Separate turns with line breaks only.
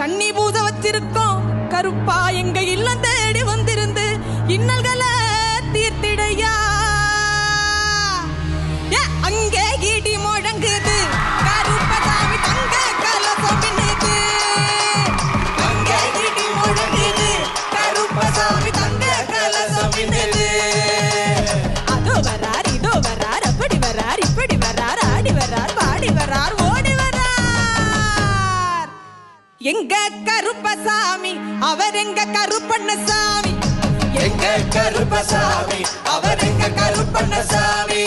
கண்ணி பூச வச்சிருக்கோம் கருப்பா எங்க இல்லம் தேடி வந்திருந்து இன்னல்களை தீர்த்திடையா. அங்கே இடி முழங்குது கருப்பசாமி தங்க கலசம் பின்னுது. அங்கே இடி முழங்குது கருப்பசாமி தங்க கலசம் பின்னுது. அதோ வரார் இதோ வரார் அப்படி வரார் இப்படி வரார் ஆடி வரார் பாடி வரார் ஓடி வரார். எங்க கருப்பசாமி அவர் எங்க கருப்பண்ணசாமி.
எங்க கருப்பசாமி அவர் எங்க கருப்பண்ணசாமி.